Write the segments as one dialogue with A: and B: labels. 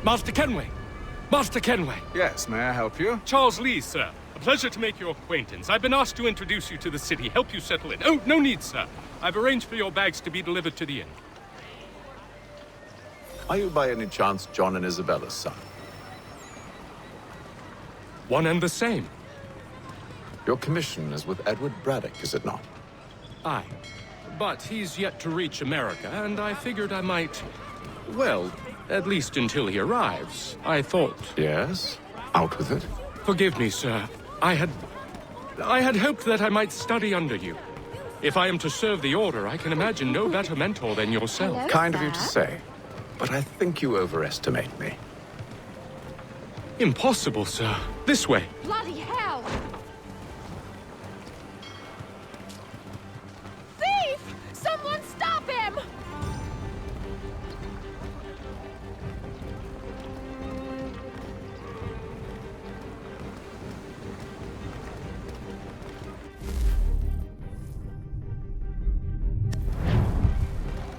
A: Master Kenway! Master Kenway!
B: Yes, may I help you?
A: Charles Lee, sir. A pleasure to make your acquaintance. I've been asked to introduce you to the city, help you settle in. Oh, no need, sir. I've arranged for your bags to be delivered to the inn.
B: Are you by any chance John and Isabella's son?
A: One and the same.
B: Your commission is with Edward Braddock, is it not?
A: Aye. But he's yet to reach America, and I figured I might... Well, at least until he arrives, I thought...
B: Yes? Out with it.
A: Forgive me, sir. I had hoped that I might study under you. If I am to serve the Order, I can imagine no better mentor than yourself.
C: Hello,
B: Kind of
C: sir.
B: you to say. But I think you overestimate me.
A: Impossible, sir. This way.
C: Bloody hell! Thief! Someone stop him!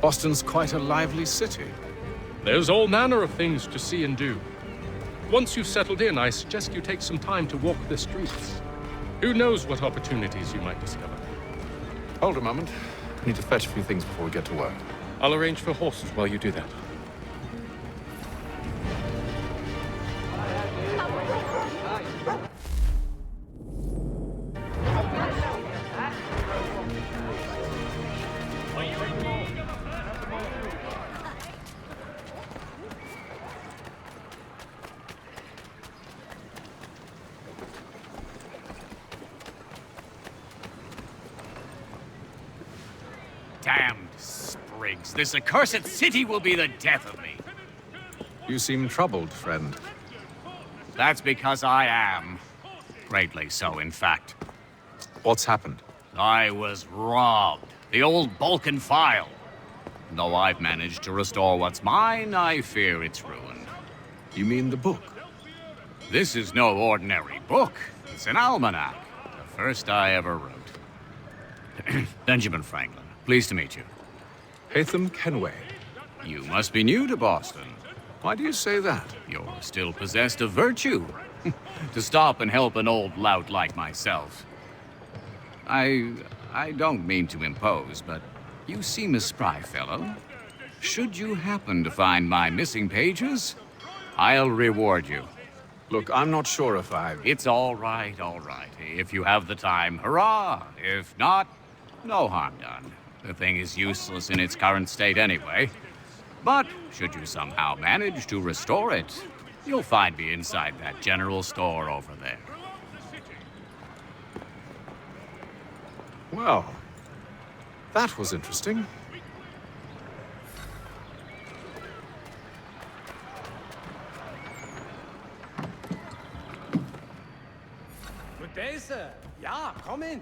B: Boston's quite a lively city.
A: There's all manner of things to see and do. Once you've settled in, I suggest you take some time to walk the streets. Who knows what opportunities you might discover.
B: Hold a moment. I need to fetch a few things before we get to work.
A: I'll arrange for horses while you do that.
D: Damned sprigs. This accursed city will be the death of me.
B: You seem troubled, friend.
D: That's because I am. Greatly so, in fact.
B: What's happened?
D: I was robbed. The old Balkan file. Though I've managed to restore what's mine, I fear it's ruined.
B: You mean the book?
D: This is no ordinary book. It's an almanac. The first I ever wrote. Benjamin Franklin. Pleased to meet you.
B: Haytham Kenway.
D: You must be new to Boston.
B: Why do you say that?
D: You're still possessed of virtue. To stop and help an old lout like myself. I don't mean to impose, but you seem a spry fellow. Should you happen to find my missing pages, I'll reward you.
B: Look, I'm not sure if
D: It's all right, all right. If you have the time, hurrah! If not, no harm done. The thing is useless in its current state anyway. But should you somehow manage to restore it, you'll find me inside that general store over there.
B: Well, that was interesting.
E: Good day, sir. Ja, come in.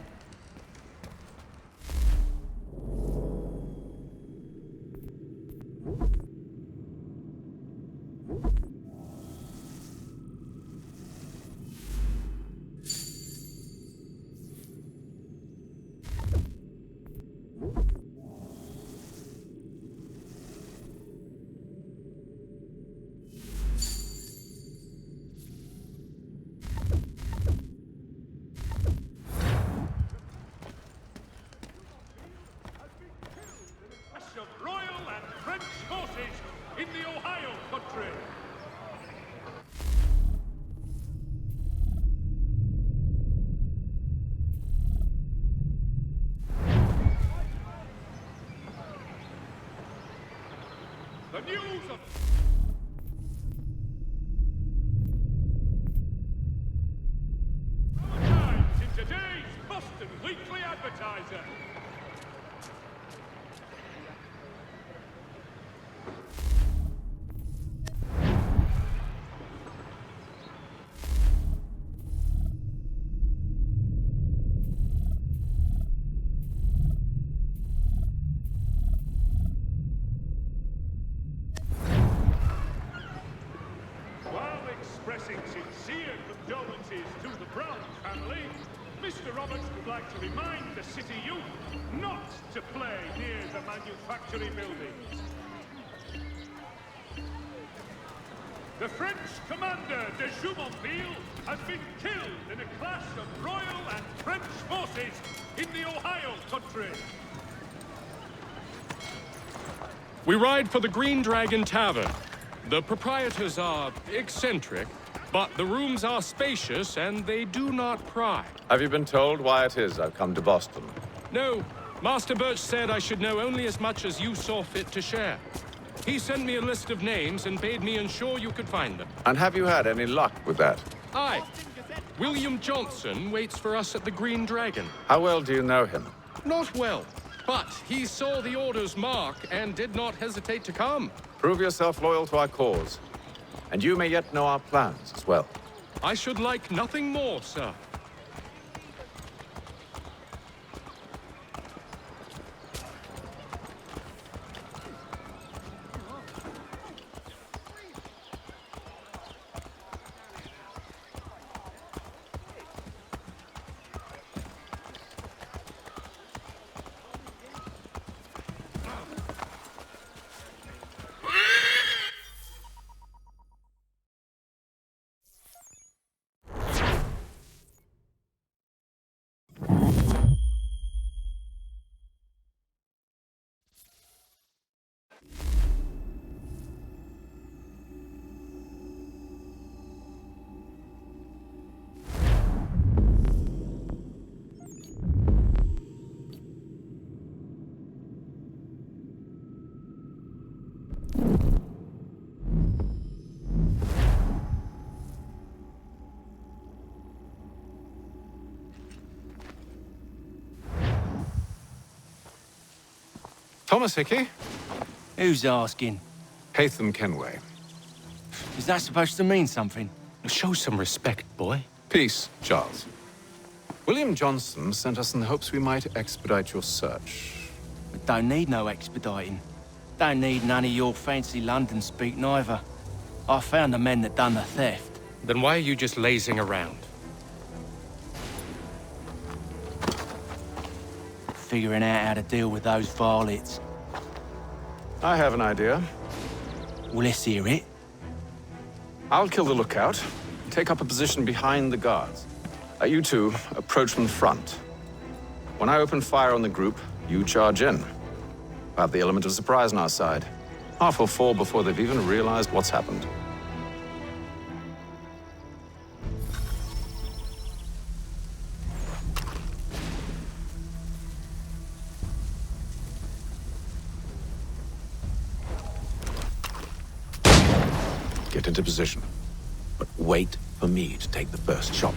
F: Of Royal and French forces in the Ohio country. The news of Times in today's Boston Weekly Advertiser. Expressing sincere condolences to the Brown family, Mr. Roberts would like to remind the city youth not to play near the manufacturing buildings. The French commander, Desmond Miles, has been killed in a clash of Royal and French forces in the Ohio country.
A: We ride for the Green Dragon Tavern. The proprietors are eccentric, but the rooms are spacious and they do not pry.
B: Have you been told why it is I've come to Boston?
A: No, Master Birch said I should know only as much as you saw fit to share. He sent me a list of names and bade me ensure you could find them.
B: And have you had any luck with that?
A: Aye. William Johnson waits for us at the Green Dragon.
B: How well do you know him?
A: Not well, but he saw the order's mark and did not hesitate to come.
B: Prove yourself loyal to our cause. And you may yet know our plans as well.
A: I should like nothing more, sir.
B: Thomas Hickey?
G: Who's asking?
B: Haytham Kenway.
G: Is that supposed to mean something?
A: Show some respect, boy.
B: Peace, Charles. William Johnson sent us in the hopes we might expedite your search.
G: We don't need no expediting. Don't need none of your fancy London speak neither. I found the men that done the theft.
A: Then why are you just lazing around?
G: Figuring out how to deal with those varlets.
B: I have an idea.
G: Well, let's hear it.
B: I'll kill the lookout and take up a position behind the guards. You two approach from the front. When I open fire on the group, you charge in. I have the element of surprise on our side. Half will fall before they've even realized what's happened. Get into position, but wait for me to take the first shot.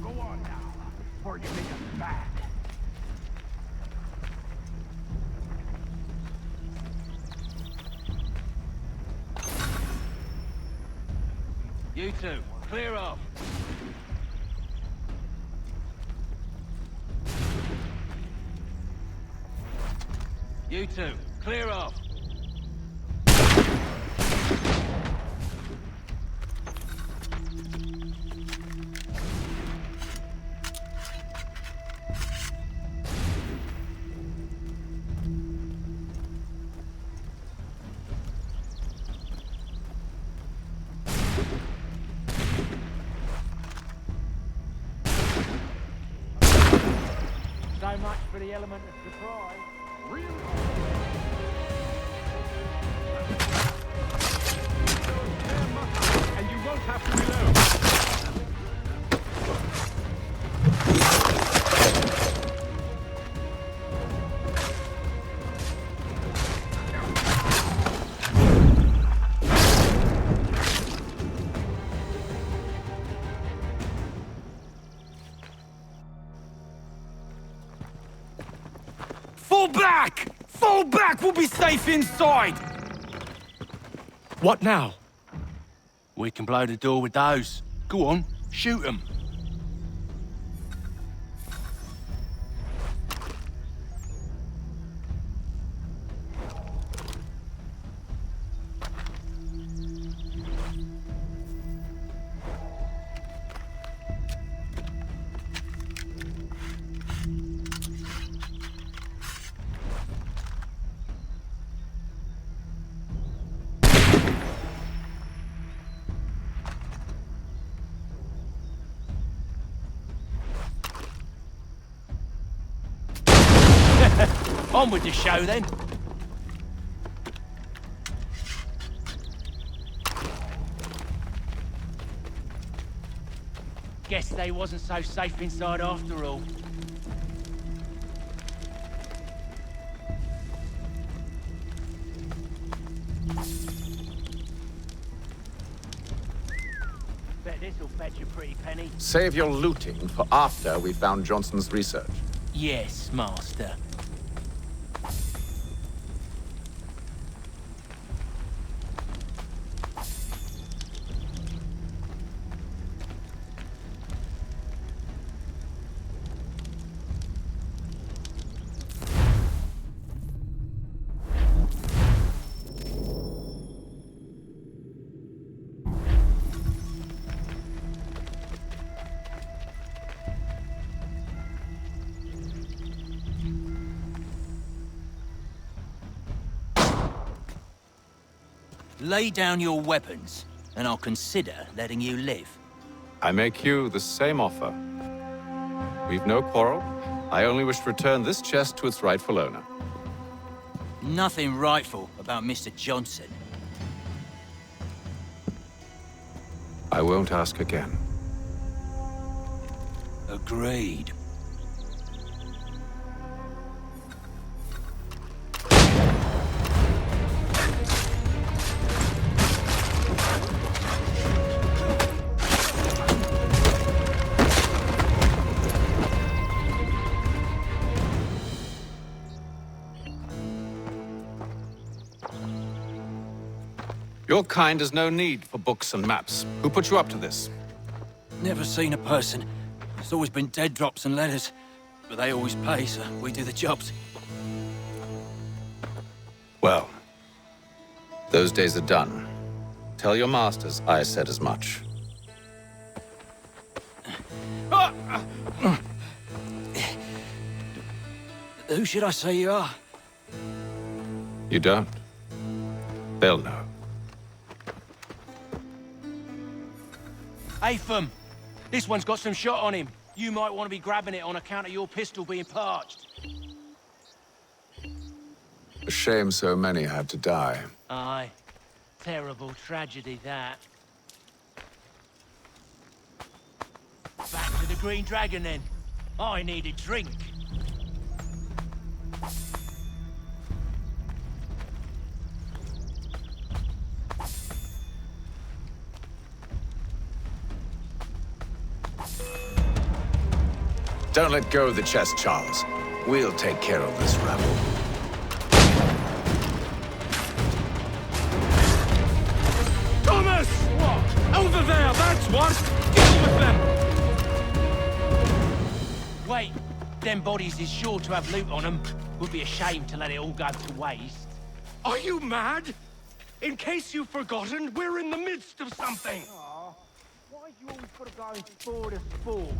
F: Go on now, before you make us bad.
G: You two, clear off. You two, clear off.
E: So much for the element of surprise.
A: And you won't have to reload.
G: Fall back! Fall back! We'll be safe inside!
A: What now?
G: We can blow the door with those. Go on, shoot them. On with the show, then. Guess they wasn't so safe inside after all. Bet this'll fetch a pretty penny.
B: Save your looting for after we found Johnson's research.
G: Yes, Master. Lay down your weapons, and I'll consider letting you live.
B: I make you the same offer. We've no quarrel. I only wish to return this chest to its rightful owner.
G: Nothing rightful about Mr. Johnson.
B: I won't ask again.
G: Agreed.
B: Your kind has no need for books and maps. Who put you up to this?
G: Never seen a person. It's always been dead drops and letters. But they always pay, so we do the jobs.
B: Well, those days are done. Tell your masters I said as much.
G: Who should I say you are?
B: You don't? They'll know.
G: Atham! This one's got some shot on him. You might want to be grabbing it on account of your pistol being parched.
B: A shame so many had to die.
G: Aye. Terrible tragedy, that. Back to the Green Dragon, then. I need a drink.
B: Don't let go of the chest, Charles. We'll take care of this rabble.
A: Thomas! What? Over there, that's what! Deal with them!
G: Wait, them bodies is sure to have loot on them. Would be a shame to let it all go to waste.
A: Are you mad? In case you've forgotten, we're in the midst of something!
G: Aw, why do you always gotta go in spore to spore?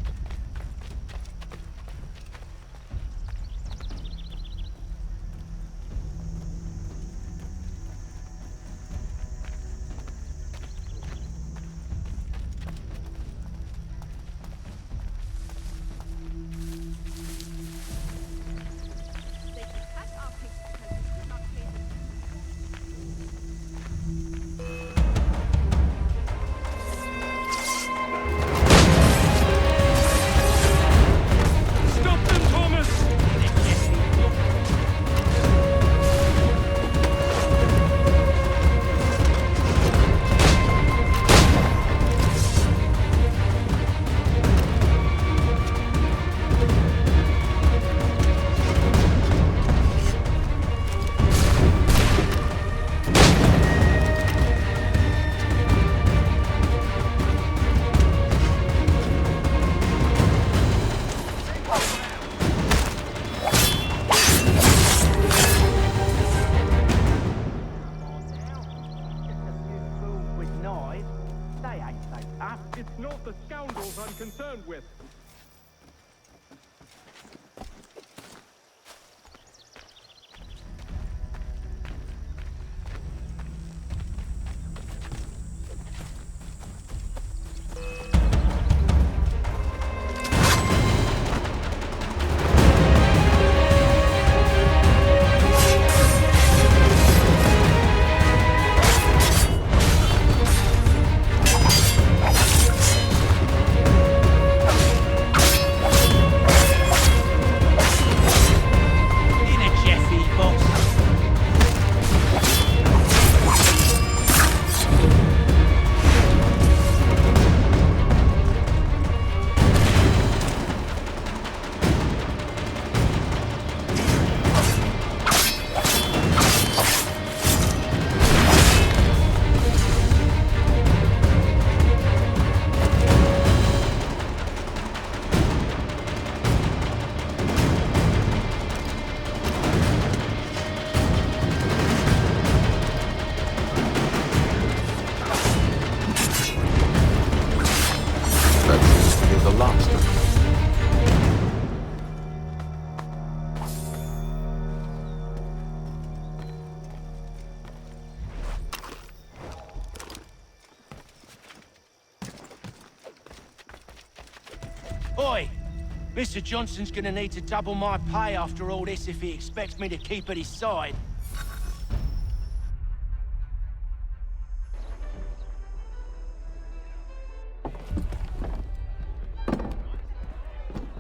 F: It's not the scoundrels I'm concerned with.
G: Oi! Mr. Johnson's gonna need to double my pay after all this if he expects me to keep at his side.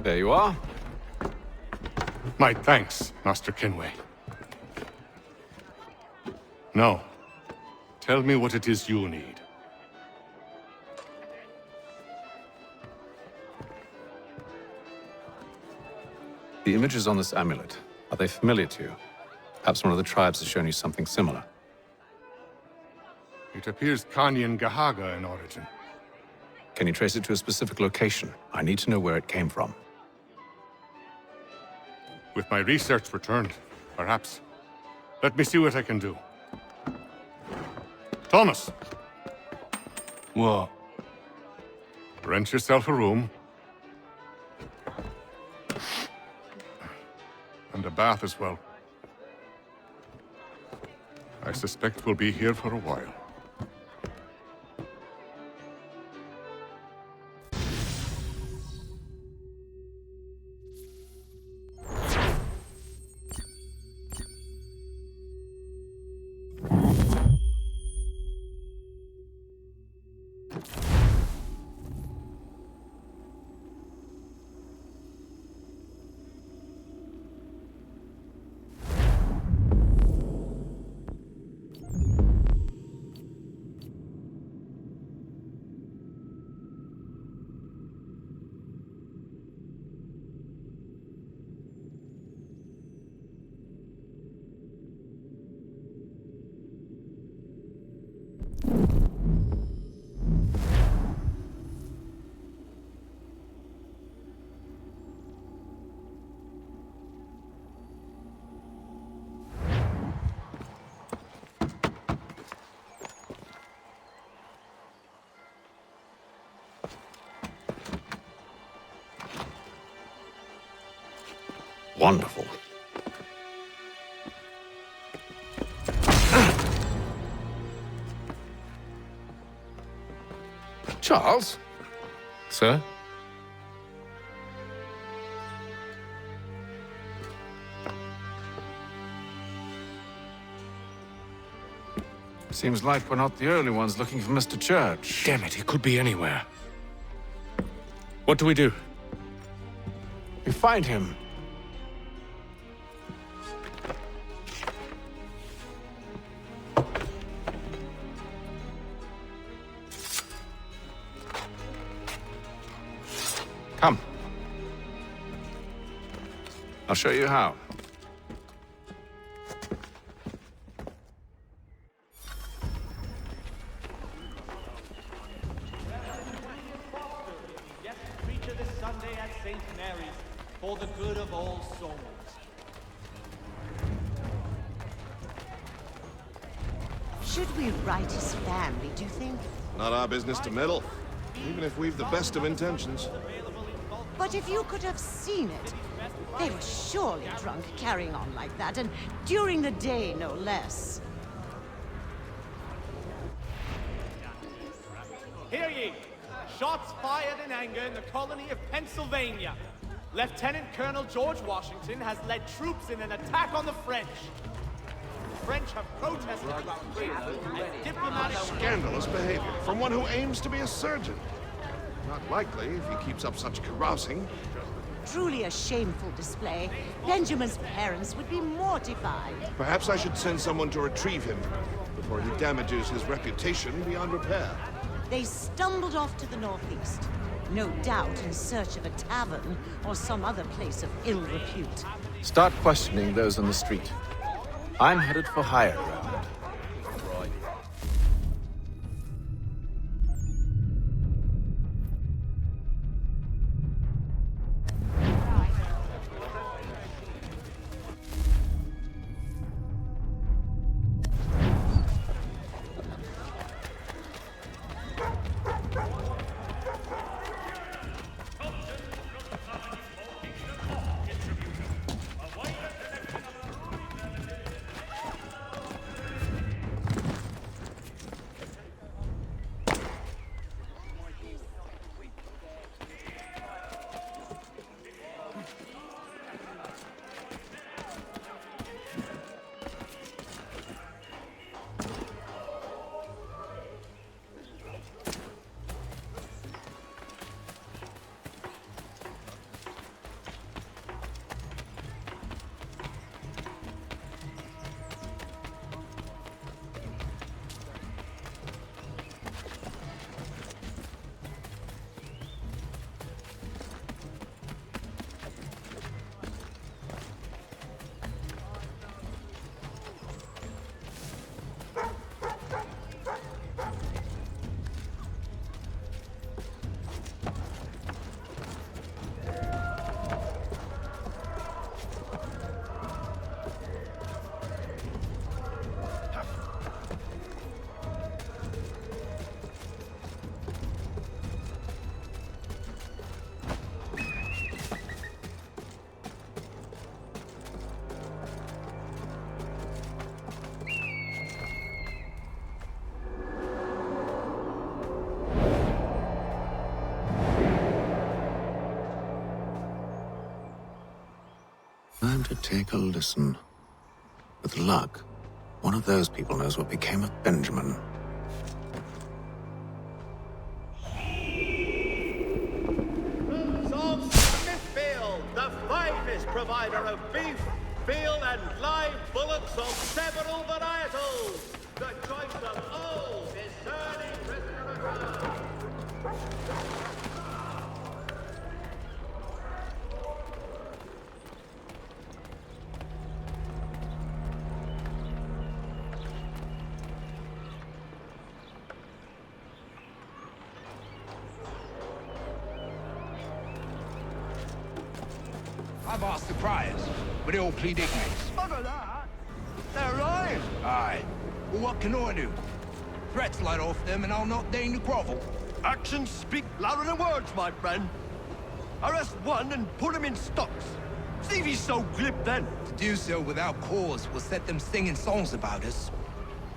B: There you are.
A: My thanks, Master Kenway. Now, tell me what it is you need.
B: The images on this amulet, are they familiar to you? Perhaps one of the tribes has shown you something similar.
A: It appears Kanyan Gahaga in origin.
B: Can you trace it to a specific location? I need to know where it came from.
A: With my research returned, perhaps. Let me see what I can do. Thomas!
G: What?
A: Rent yourself a room. And a bath as well. I suspect we'll be here for a while.
B: Wonderful. Charles? Sir? Seems like we're not the only ones looking for Mr. Church.
A: Damn it, he could be anywhere. What do we do?
B: We find him. Come. I'll show you how.
E: Guest preacher this Sunday at St. Mary's for the good of all souls.
H: Should we write his family, do you think?
I: Not our business to meddle, even if we've the best of intentions.
H: But if you could have seen it, they were surely drunk carrying on like that, and during the day, no less.
E: Hear ye! Shots fired in anger in the colony of Pennsylvania. Lieutenant Colonel George Washington has led troops in an attack on the French. The French have protested about Creed and diplomatic...
I: Scandalous behavior from one who aims to be a surgeon. Not likely if he keeps up such carousing.
H: Truly a shameful display. Benjamin's parents would be mortified.
I: Perhaps I should send someone to retrieve him before he damages his reputation beyond repair.
H: They stumbled off to the northeast, no doubt in search of a tavern or some other place of ill repute.
B: Start questioning those on the street. I'm headed for higher ground. Time to take a listen. With luck, one of those people knows what became of Benjamin.
J: Smithfield, the finest provider of beef, veal, and live bullocks of several varietals. The choice of all discerning prisoner of ground.
K: I've asked the criers, but they all plead ignorance.
J: Bugger that! They're lying!
K: Aye. Well, what can I do? Threats light off them, and I'll not deign to grovel.
J: Actions speak louder than words, my friend. Arrest one and put him in stocks. See if he's so glib then.
K: To do so without cause will set them singing songs about us.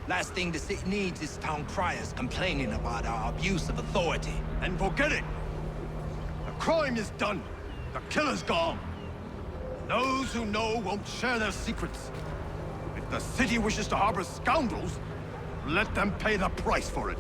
K: Last thing the city needs is town criers complaining about our abuse of authority.
J: And forget it. The crime is done. The killer's gone. Those who know won't share their secrets. If the city wishes to harbor scoundrels, let them pay the price for it.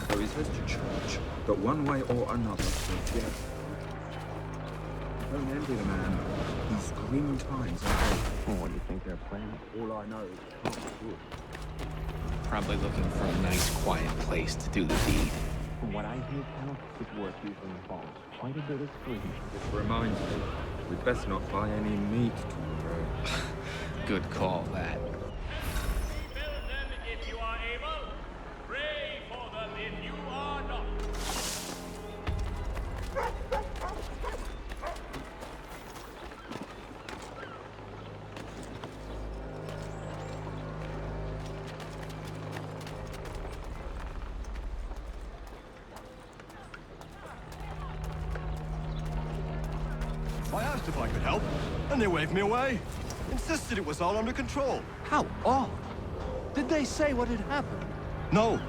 L: There is to church, but one way or another, yet. Don't envy the man. These grim times are hard. Well, what do you think they're planning? All I know is it's not good.
M: Probably looking for a nice, quiet place to do the deed.
L: From what I hear, Cal, this work usually involves quite a bit of screaming. This reminds me, we'd best not buy any meat tomorrow.
M: Good call, that.
J: I asked if I could help, and they waved me away. Insisted it was all under control.
E: How odd. Did they say what had happened?
J: No.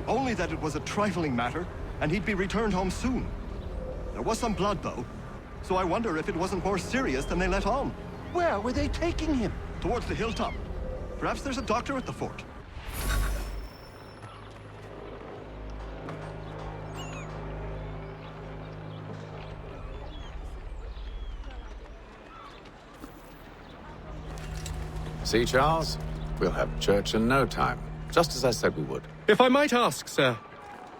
J: Only that it was a trifling matter, and he'd be returned home soon. There was some blood, though, so I wonder if it wasn't more serious than they let on.
E: Where were they taking him?
J: Towards the hilltop. Perhaps there's a doctor at the fort.
B: See, Charles? We'll have church in no time. just as I said we would.
A: If I might ask, sir,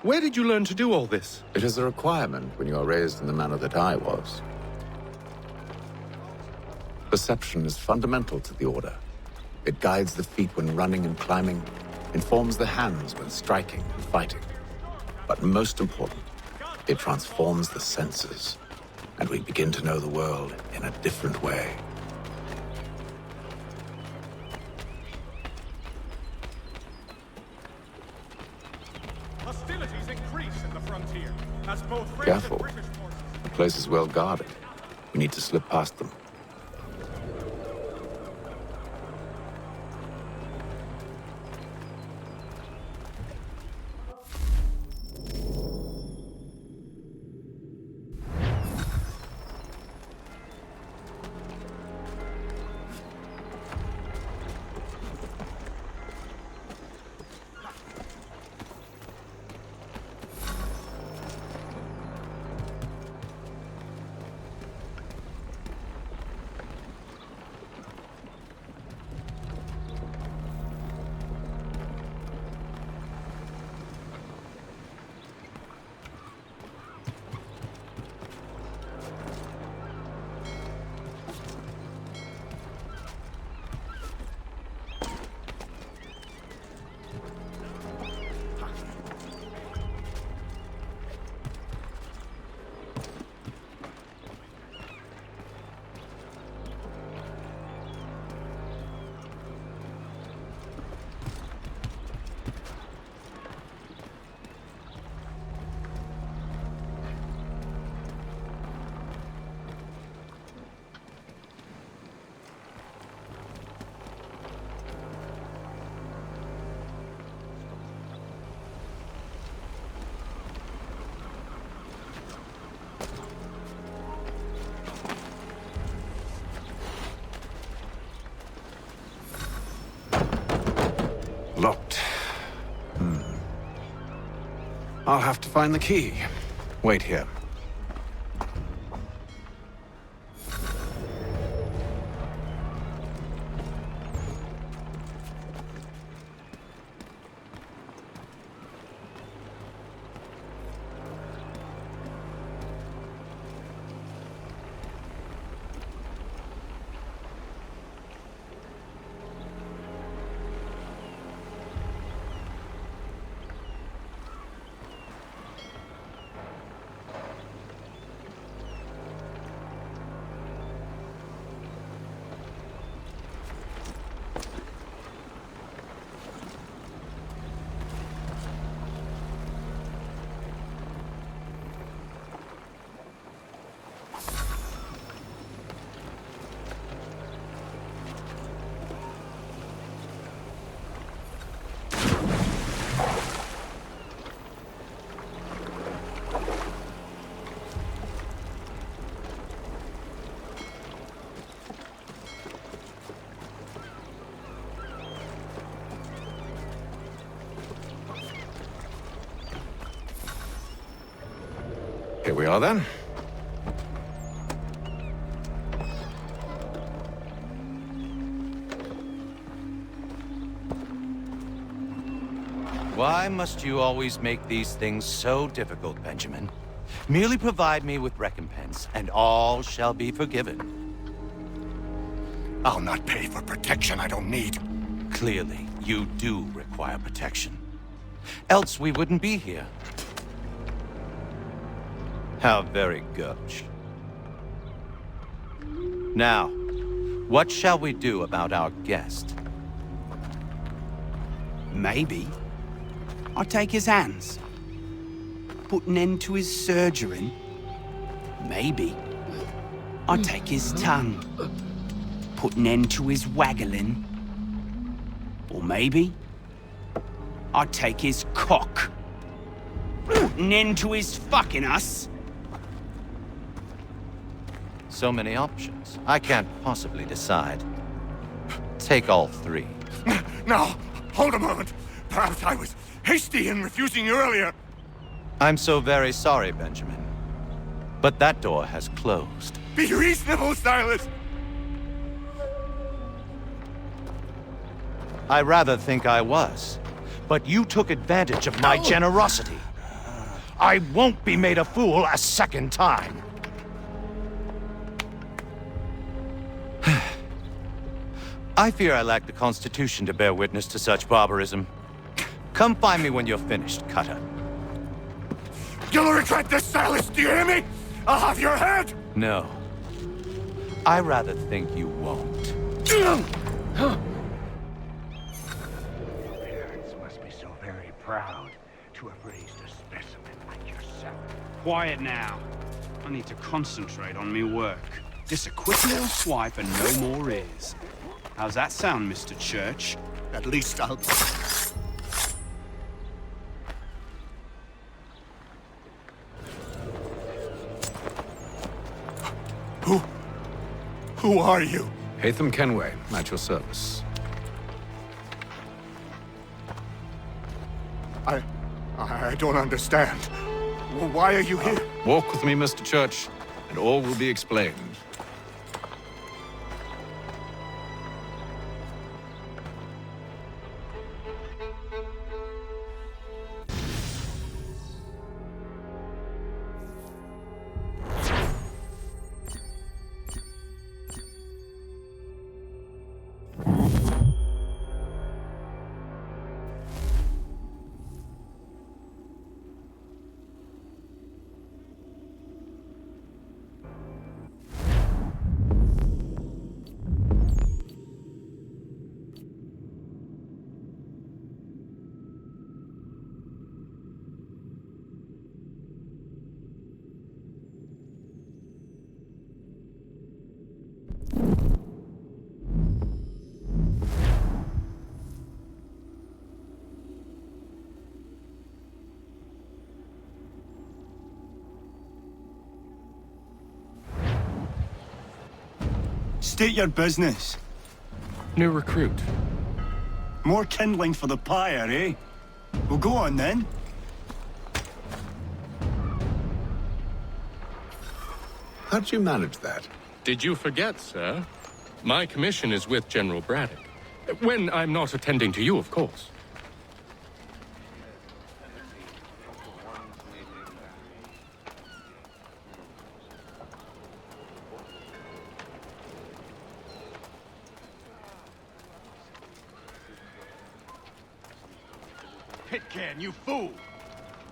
A: where did you learn to do all this?
B: It is a requirement when you are raised in the manner that I was. Perception is fundamental to the Order. It guides the feet when running and climbing, informs the hands when striking and fighting. But most important, it transforms the senses, and we begin to know the world in a different way.
F: Hostilities increase in the frontier, as both French
B: Careful.
F: and British forces...
B: The place is well guarded. We need to slip past them. Locked. I'll have to find the key. Wait here. Here we are, then.
N: Why must you always make these things so difficult, Benjamin? Merely provide me with recompense, and all shall be forgiven.
J: I'll not pay for protection I don't need.
N: Clearly, you do require protection. Else we wouldn't be here. How very gauche. Now, what shall we do about our guest?
O: Maybe I'll take his hands. Put an end to his surgering. Maybe I'll take his tongue. Put an end to his waggling. Or maybe I'll take his cock. Put an end to his fucking us.
N: So many options. I can't possibly decide. Take all three.
J: Now, hold a moment. Perhaps I was hasty in refusing you earlier.
N: I'm so very sorry, Benjamin. But that door has closed.
J: Be reasonable, Silas.
N: I rather think I was. but you took advantage of my generosity. I won't be made a fool a second time. I fear I lack the constitution to bear witness to such barbarism. Come find me when you're finished, Cutter.
J: You'll regret this, Silas, do you hear me? I'll have your head!
N: No. I rather think you won't.
P: Parents must be so very proud to have raised a specimen like yourself.
Q: Quiet now. I need to concentrate on me work. Just a quick little swipe and no more is. How's that sound, Mr. Church?
J: At least I'll... Who are you?
B: Hatham Kenway, at your service.
J: I don't understand. Why are you here?
B: Walk with me, Mr. Church, and all will be explained.
J: State your business.
A: New recruit.
J: More kindling for the pyre, eh? Well, go on then.
B: How did you manage that?
A: Did you forget, sir? My commission is with General Braddock. When I'm not attending to you, of course.
J: Pitcairn, you fool!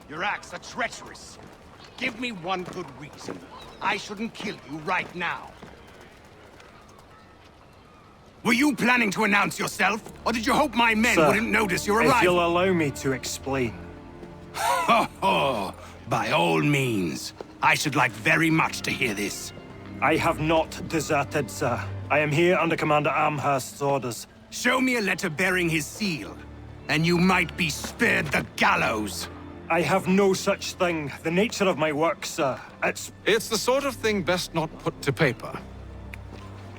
J: Your acts are treacherous. Give me one good reason. I shouldn't kill you right now. Were you planning to announce yourself? Or did you hope my men wouldn't notice your arrival?
G: If you'll allow me to explain.
J: Ho ho! By all means. I should like very much to hear this.
G: I have not deserted, sir. I am here under Commander Amherst's orders.
J: Show me a letter bearing his seal, and you might be spared the gallows.
G: I have no such thing. The nature of my work, sir,
B: It's the sort of thing best not put to paper.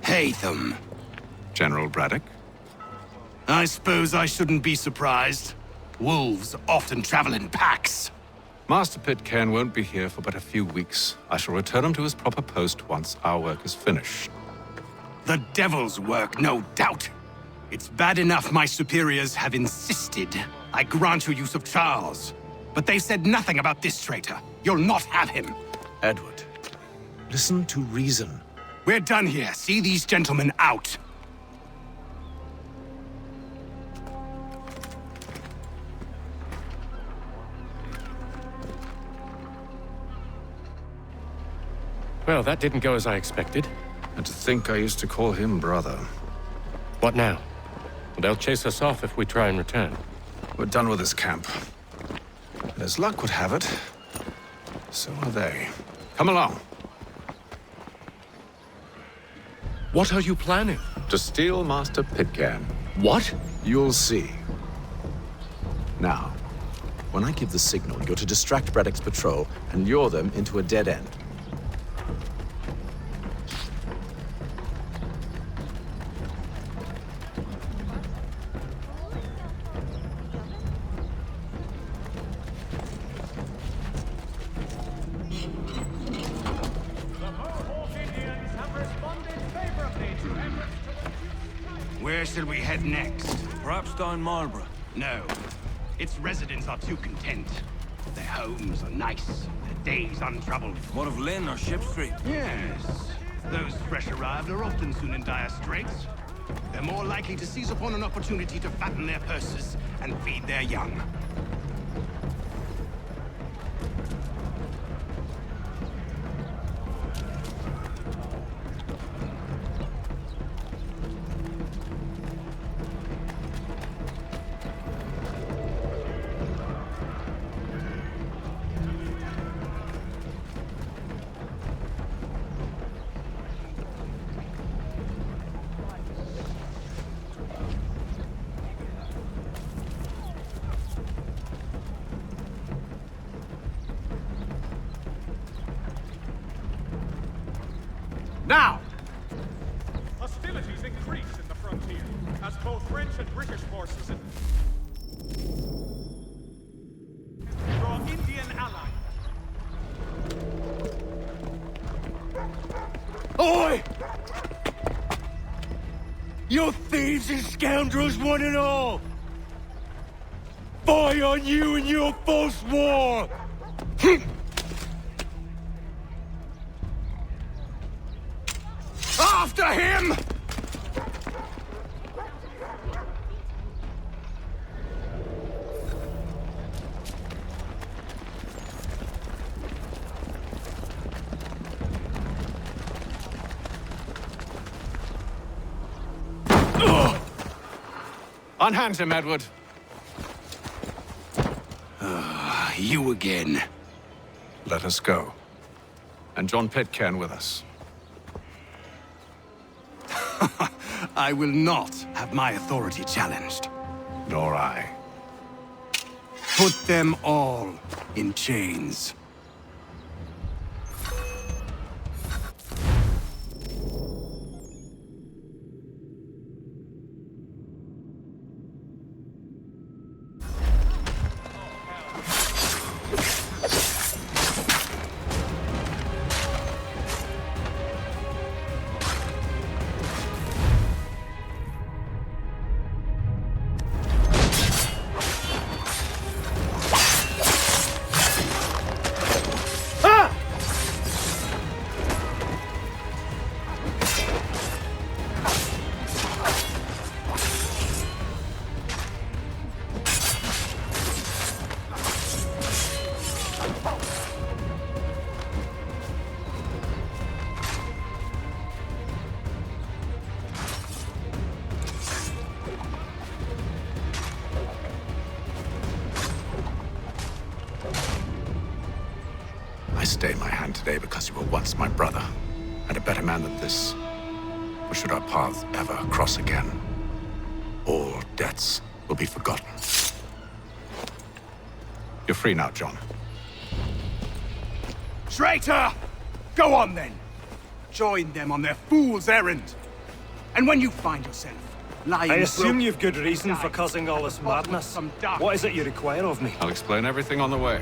J: Hatham.
B: General Braddock?
J: I suppose I shouldn't be surprised. Wolves often travel in packs.
B: Master Pitcairn won't be here for but a few weeks. I shall return him to his proper post once our work is finished.
J: The devil's work, no doubt. It's bad enough my superiors have insisted I grant you use of Charles. But they said nothing about this traitor. You'll not have him.
B: Edward, listen to reason.
J: We're done here. See these gentlemen out.
A: Well, that didn't go as I expected.
B: And to think I used to call him brother.
A: What now? They'll chase us off if we try and return.
B: We're done with this camp. And as luck would have it, so are they. Come along.
A: What are you planning?
B: To steal Master Pitcairn.
A: What?
B: You'll see. Now, when I give the signal, you're to distract Braddock's patrol and lure them into a dead end.
J: Where shall we head next?
R: Perhaps down Marlborough.
J: No. Its residents are too content. Their homes are nice, their days untroubled.
G: What of Lynn or Ship Street?
J: Yes. Those fresh arrived are often soon in dire straits. They're more likely to seize upon an opportunity to fatten their purses and feed their young.
E: Now! Hostilities increase in the frontier, as both French and British forces draw Indian ally.
G: Oi! You thieves and scoundrels, one and all! Fie on you and your false war! After him!
B: Unhand him, Edward.
J: You again.
B: Let us go. And John Pitcairn with us.
J: I will not have my authority challenged.
B: Nor I.
J: Put them all in chains.
B: I stay my hand today because you were once my brother, and a better man than this. Or should our paths ever cross again, all debts will be forgotten. You're free now, John.
J: Traitor! Go on then! Join them on their fool's errand! And when you find yourself lying...
R: I assume you've good reason for causing all this madness. What is it you require of me?
B: I'll explain everything on the way.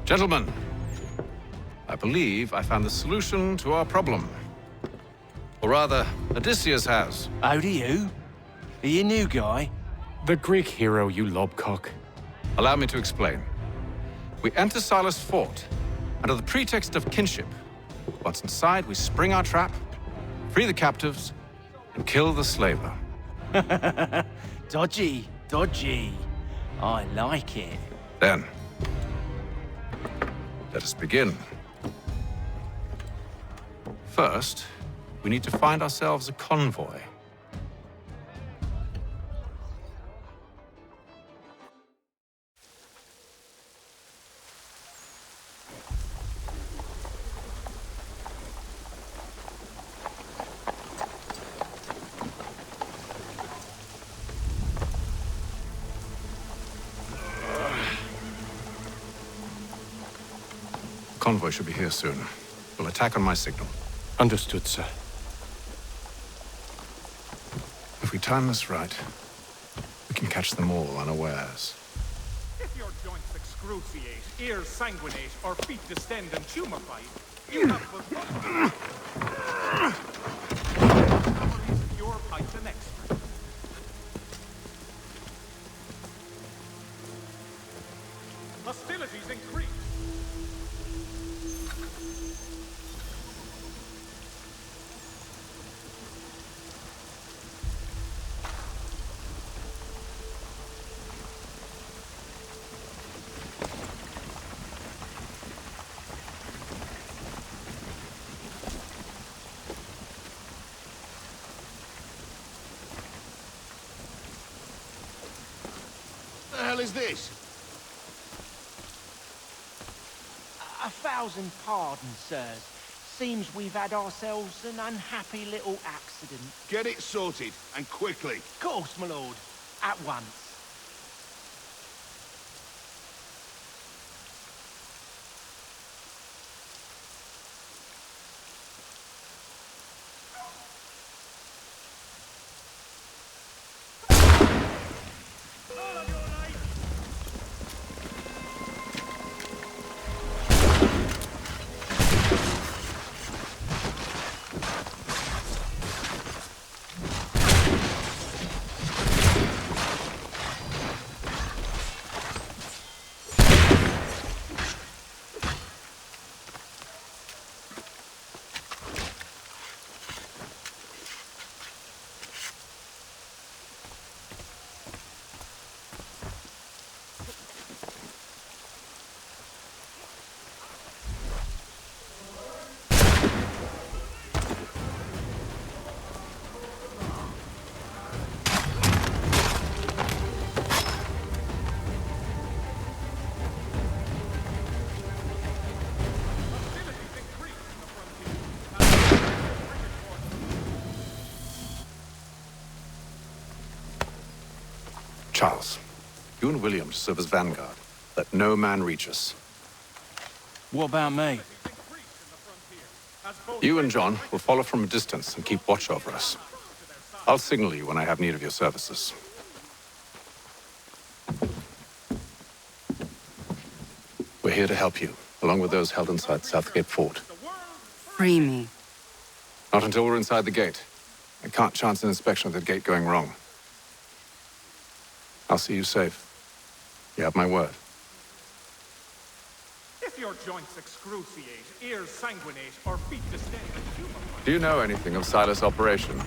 B: Gentlemen, I believe I found the solution to our problem. Or rather, Odysseus has.
G: How do you? Are you a new guy?
A: The Greek hero, you lobcock.
B: Allow me to explain. We enter Silas' fort, under the pretext of kinship. Once inside, we spring our trap, free the captives, and kill the slaver.
G: Dodgy, dodgy. I like it.
B: Then, let us begin. First, we need to find ourselves a convoy. Convoy should be here soon. We'll attack on my signal.
A: Understood, sir.
B: If we time this right, we can catch them all unawares.
E: If your joints excruciate, ears sanguinate, or feet distend and tumefy, you have but pure pipes and extra. Hostilities increase.
I: The hell is this?
O: 1,000 pardons, sirs. Seems we've had ourselves an unhappy little accident.
I: Get it sorted, and quickly.
O: Of course, my lord. At once.
B: Charles, you and William serve as vanguard. Let no man reach us.
G: What about me?
B: You and John will follow from a distance and keep watch over us. I'll signal you when I have need of your services. We're here to help you, along with those held inside Southgate Fort.
S: Free me.
B: Not until we're inside the gate. I can't chance an inspection of the gate going wrong. I'll see you safe. You have my word.
E: If your joints excruciate, ears sanguinate, or feet distend and tumefy...
B: Do you know anything of Silas' operation?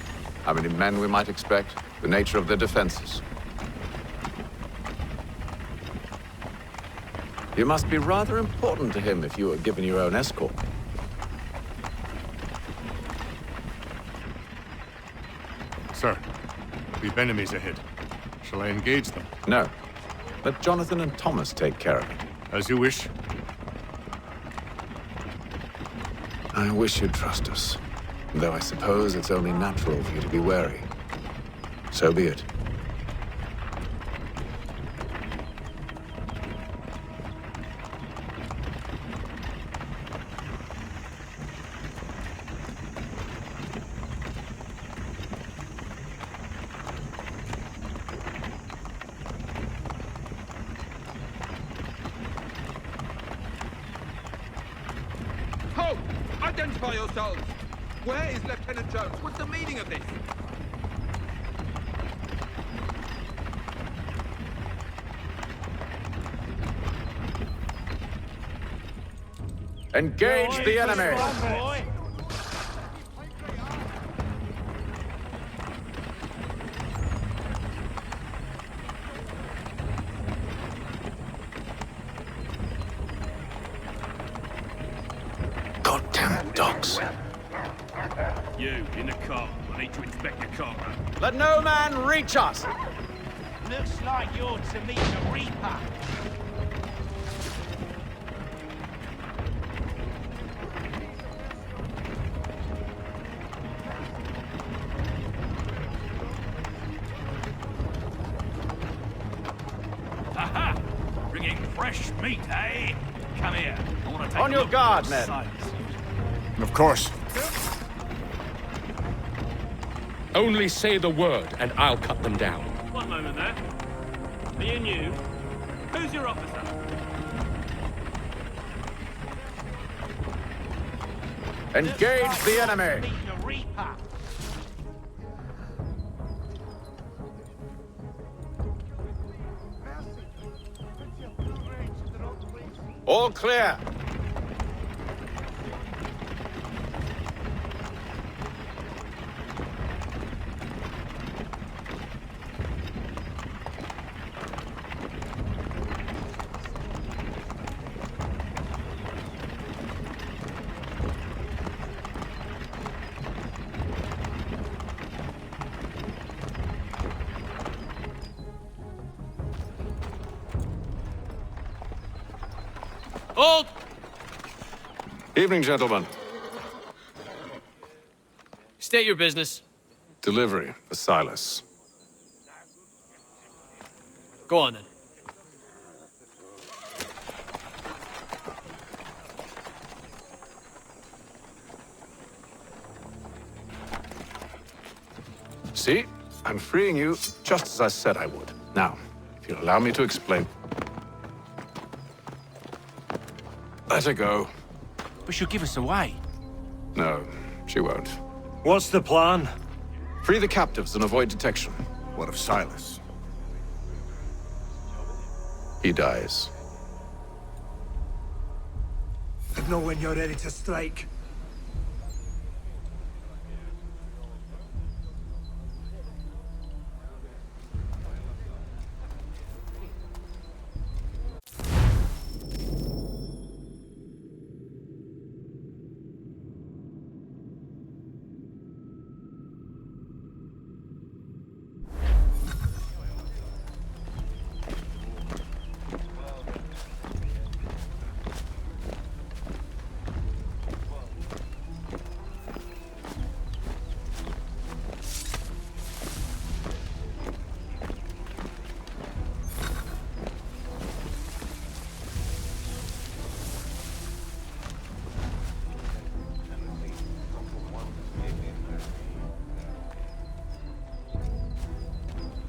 B: How many men we might expect? The nature of their defenses? You must be rather important to him if you were given your own escort.
A: Sir, we've enemies ahead. Shall I engage them?
B: No. Let Jonathan and Thomas take care of it.
A: As you wish.
B: I wish you'd trust us. Though I suppose it's only natural for you to be wary. So be it.
T: Halt! Identify yourselves! Where is Lieutenant Jones? What's the meaning of this?
B: Engage the enemy! dogs.
F: You, in the car. I need to inspect the car.
B: Let no man reach us!
K: Looks like you're to meet the Reaper.
F: Aha! Bringing fresh meat, eh? Come here. I want to take
B: On your guard, men.
I: Of course.
A: Only say the word, and I'll cut them down.
F: One moment there. Me and you. Who's your officer?
B: Engage the enemy!
K: The Reaper.
B: All clear.
A: Halt!
B: Evening, gentlemen.
U: State your business.
B: Delivery for Silas.
U: Go on, then.
B: See? I'm freeing you just as I said I would. Now, if you'll allow me to explain. Let her go.
G: But she'll give us away.
B: No, she won't.
R: What's the plan?
B: Free the captives and avoid detection.
I: What of Silas?
B: He dies.
J: I know when you're ready to strike.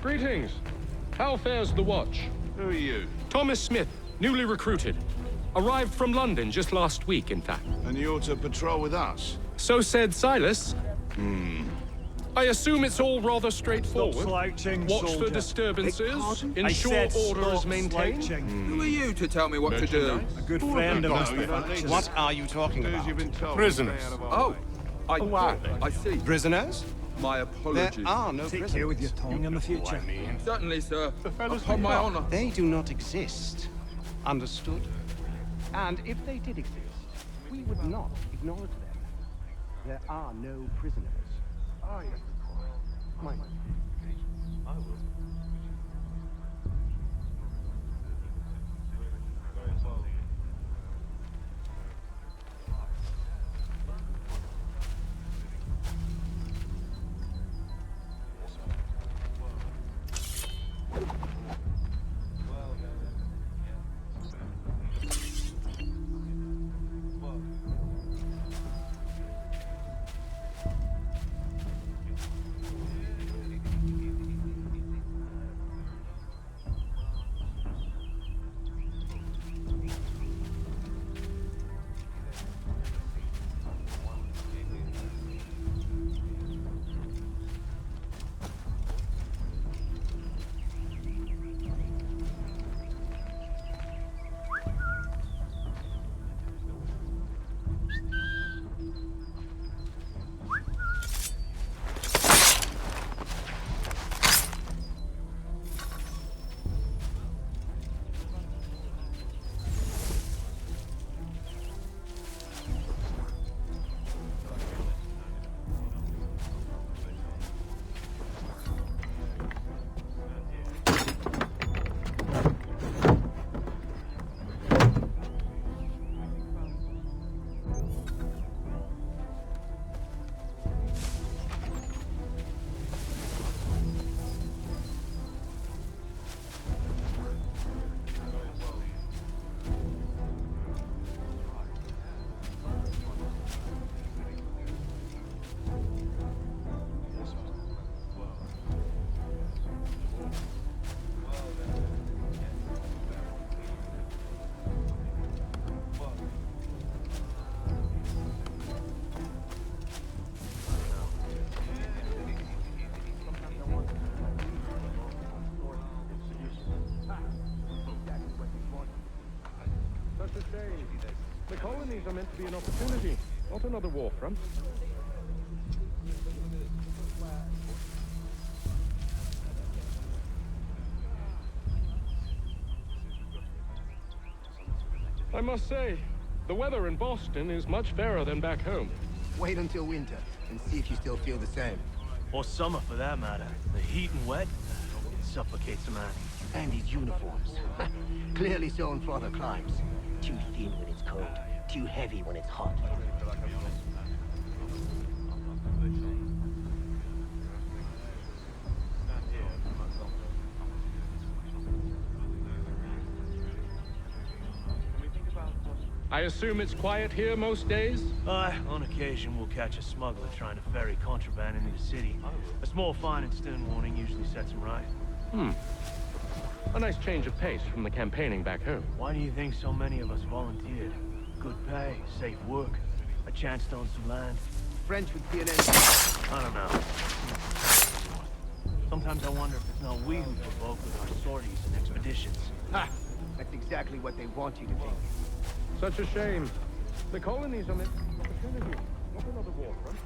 A: Greetings. How fares the watch?
I: Who are you?
A: Thomas Smith, newly recruited. Arrived from London just last week, in fact.
I: And you're to patrol with us?
A: So said Silas. I assume it's all rather straightforward.
R: Stop slouching,
A: Watch for
R: soldier.
A: disturbances,
R: I
A: ensure
R: said
A: order is
R: stop
A: maintained.
R: slouching.
T: Who are you to tell me what to do?
R: A good friend of us.
I: What
L: are you talking
I: about? You've been told.
L: Prisoners.
T: Oh, I see.
L: Prisoners?
T: My apologies.
L: There are no
R: Take
L: prisoners.
R: care with your tongue in the future.
T: Certainly, sir. Upon my honor.
L: They do not exist. Understood? And if they did exist, we would not acknowledge them. There are no prisoners.
I: Oh, yes.
L: Mind.
I: I will.
A: shame. The colonies are meant to be an opportunity, not another war front. I must say, the weather in Boston is much fairer than back home.
C: Wait until winter and see if you still feel the same.
R: Or summer, for that matter. The heat and wet, it suffocates a man.
C: And his uniforms. Clearly sewn for other climes. Too thin when it's cold, too heavy when it's hot.
A: I assume it's quiet here most days?
R: Aye, on occasion we'll catch a smuggler trying to ferry contraband into the city. A small fine and stern warning usually sets him right.
A: A nice change of pace from the campaigning back home.
R: Why do you think so many of us volunteered? Good pay, safe work, a chance to own some land.
C: French would feel anything.
R: I don't know. Sometimes I wonder if it's not we who provoke with our sorties and expeditions.
C: Ha! That's exactly what they want you to think.
A: Such a shame. The colonies are meant to be an opportunity, not another war front.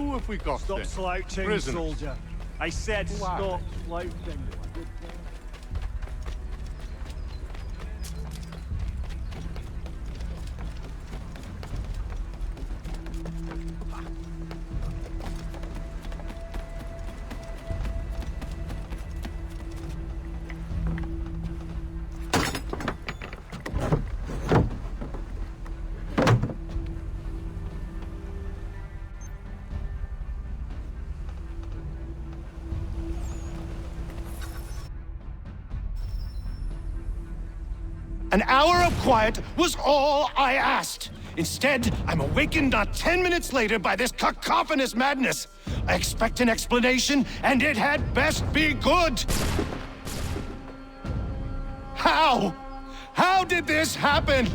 D: Who have we got
R: Stop
D: then?
R: slouching,
D: Prisoners.
R: soldier. I said
D: Who are
R: stop slouching.
V: An hour of quiet was all I asked. Instead, I'm awakened not 10 minutes later by this cacophonous madness. I expect an explanation, and it had best be good. How? How did this happen?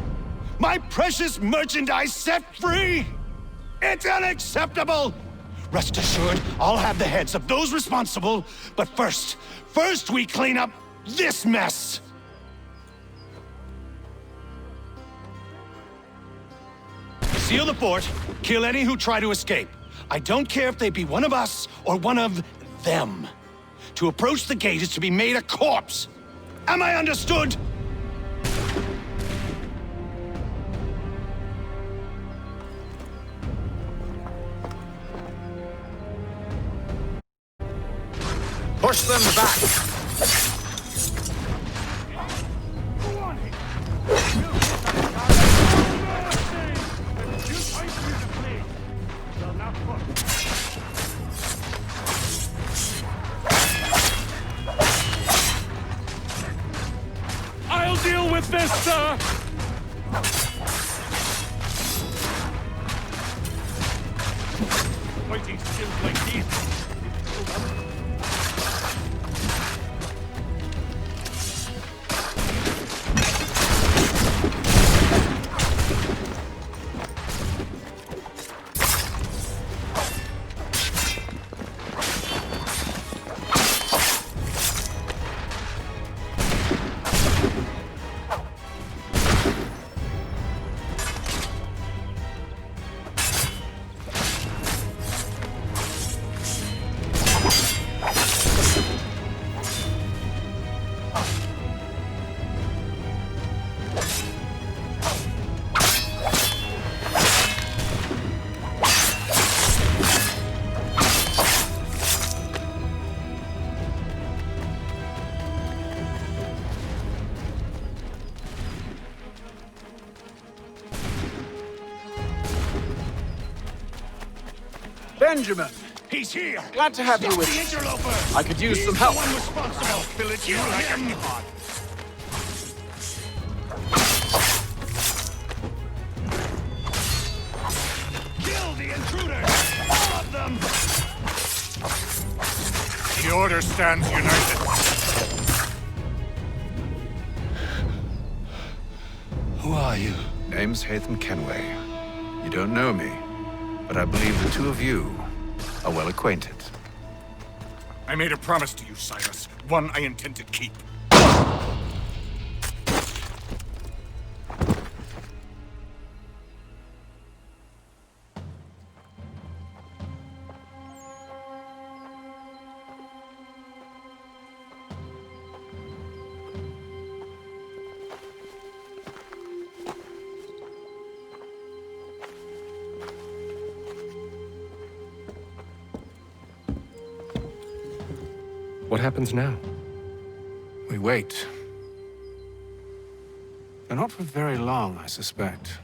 V: My precious merchandise set free? It's unacceptable! Rest assured, I'll have the heads of those responsible, but first we clean up this mess! Seal the fort, kill any who try to escape. I don't care if they be one of us or one of them. To approach the gate is to be made a corpse. Am I understood?
B: Push them back!
A: I'll deal with this, sir!
F: Fighting skills like these.
B: Benjamin!
V: He's here!
B: Glad to have you with
V: the interloper!
B: I could use
V: He's
B: some help.
V: The one responsible.
F: Village you like a god.
V: Kill the intruders! All of them!
D: The Order stands united.
V: Who are you?
B: Name's Hatham Kenway. You don't know me, but I believe the two of you are well acquainted.
D: I made a promise to you, Cyrus. One I intend to keep.
A: What happens now?
B: We wait. But not for very long, I suspect.